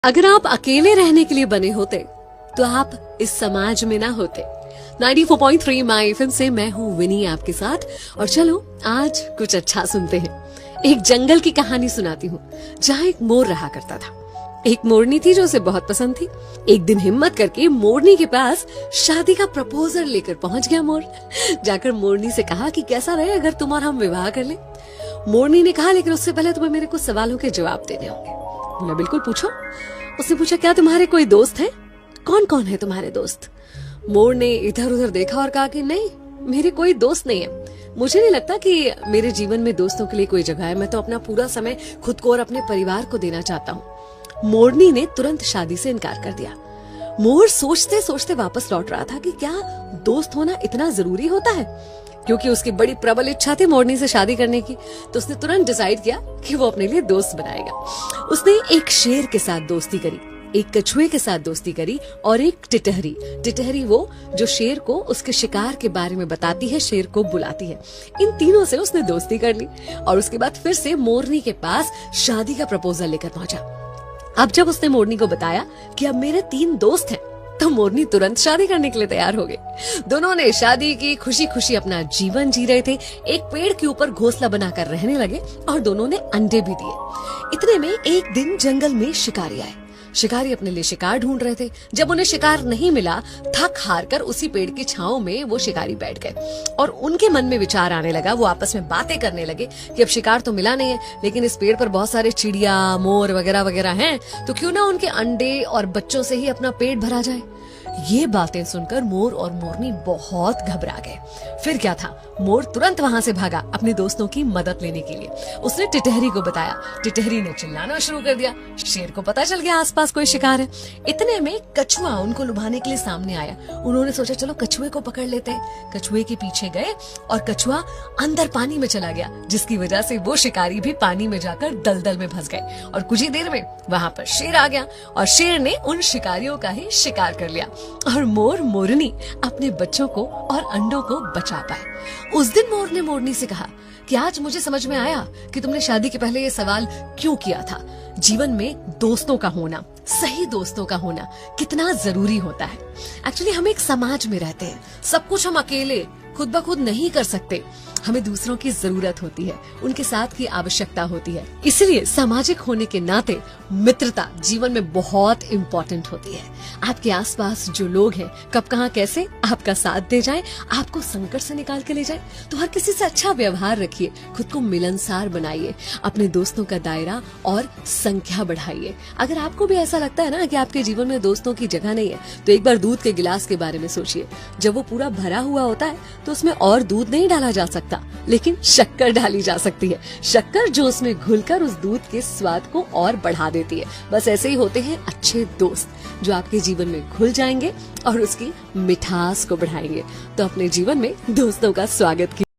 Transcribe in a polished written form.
अगर आप अकेले रहने के लिए बने होते तो आप इस समाज में ना होते। 94.3 माई एफएम से मैं हूँ विनी आपके साथ। और चलो आज कुछ अच्छा सुनते हैं। एक जंगल की कहानी सुनाती हूँ जहाँ एक मोर रहा करता था। एक मोरनी थी जो उसे बहुत पसंद थी। एक दिन हिम्मत करके मोरनी के पास शादी का प्रपोजल लेकर पहुंच गया मोर। जाकर मोरनी से कहा कि कैसा रहे अगर तुम और हम विवाह कर लें। मोरनी ने कहा लेकिन उससे पहले तुम्हें मेरे कुछ सवालों के जवाब देने होंगे। बोला बिल्कुल पूछो। उसने पूछा क्या तुम्हारे कोई दोस्त हैं? कौन कौन है तुम्हारे दोस्त? मोर ने इधर उधर देखा और कहा कि नहीं, मेरे कोई दोस्त नहीं है। मुझे नहीं लगता कि मेरे जीवन में दोस्तों के लिए कोई जगह है। मैं तो अपना पूरा समय खुद को और अपने परिवार को देना चाहता हूँ। मोरनी ने तुरंत शादी से इनकार कर दिया। मोर सोचते सोचते वापस लौट रहा था कि क्या दोस्त होना इतना जरूरी होता है। क्योंकि उसकी बड़ी प्रबल इच्छा थी मोरनी से शादी करने की, तो उसने तुरंत डिसाइड किया कि वो अपने लिए दोस्त बनाएगा। उसने एक शेर के साथ दोस्ती करी, एक कछुए के साथ दोस्ती करी और एक टिटहरी वो जो शेर को उसके शिकार के बारे में बताती है, शेर को बुलाती है। इन तीनों से उसने दोस्ती कर ली और उसके बाद फिर से मोरनी के पास शादी का प्रपोजल लेकर पहुंचा। अब जब उसने मोरनी को बताया कि अब मेरे 3 दोस्त हैं, तो मोरनी तुरंत शादी करने के लिए तैयार हो गई। दोनों ने शादी की, खुशी खुशी अपना जीवन जी रहे थे। एक पेड़ के ऊपर घोंसला बनाकर रहने लगे और दोनों ने अंडे भी दिए। इतने में एक दिन जंगल में शिकारी आए। शिकारी अपने लिए शिकार ढूंढ रहे थे। जब उन्हें शिकार नहीं मिला, थक हार कर उसी पेड़ की छांव में वो शिकारी बैठ गए और उनके मन में विचार आने लगा। वो आपस में बातें करने लगे कि अब शिकार तो मिला नहीं है, लेकिन इस पेड़ पर बहुत सारे चिड़िया, मोर वगैरह वगैरह हैं, तो क्यों ना उनके अंडे और बच्चों से ही अपना पेट भरा जाए। ये बातें सुनकर मोर और मोरनी बहुत घबरा गए। फिर क्या था, मोर तुरंत वहां से भागा अपने दोस्तों की मदद लेने के लिए। उसने टिटहरी को बताया। टिटहरी ने चिल्लाना शुरू कर दिया। शेर को पता चल गया आसपास कोई शिकार है। इतने में कछुआ उनको लुभाने के लिए सामने आया। उन्होंने सोचा चलो कछुए को पकड़ लेते हैं। कछुए के पीछे गए और कछुआ अंदर पानी में चला गया, जिसकी वजह से वो शिकारी भी पानी में जाकर दलदल में फंस गए। और कुछ ही देर में वहां पर शेर आ गया और शेर ने उन शिकारियों का ही शिकार कर लिया और मोर मोरनी अपने बच्चों को और अंडों को बचा पाए। उस दिन मोर ने मोरनी से कहा कि आज मुझे समझ में आया कि तुमने शादी के पहले ये सवाल क्यों किया था। जीवन में दोस्तों का होना, सही दोस्तों का होना कितना जरूरी होता है। एक्चुअली हम एक समाज में रहते हैं, सब कुछ हम अकेले खुद ब खुद नहीं कर सकते। हमें दूसरों की जरूरत होती है, उनके साथ की आवश्यकता होती है। इसलिए सामाजिक होने के नाते मित्रता जीवन में बहुत इम्पोर्टेंट होती है। आपके आसपास जो लोग हैं, कब कहाँ कैसे आपका साथ दे जाए, आपको संकट से निकाल के ले जाए, तो हर किसी से अच्छा व्यवहार रखिए, खुद को मिलनसार बनाइए, अपने दोस्तों का दायरा और संख्या बढ़ाइए। अगर आपको भी ऐसा लगता है ना कि आपके जीवन में दोस्तों की जगह नहीं है, तो एक बार दूध के गिलास के बारे में सोचिए। जब वो पूरा भरा हुआ होता है तो उसमें और दूध नहीं डाला जा सकता, लेकिन शक्कर डाली जा सकती है। शक्कर जो उसमें घुलकर उस दूध के स्वाद को और बढ़ा देती है। बस ऐसे ही होते हैं अच्छे दोस्त, जो आपके जीवन में घुल जाएंगे और उसकी मिठास को बढ़ाएंगे। तो अपने जीवन में दोस्तों का स्वागत कीजिए।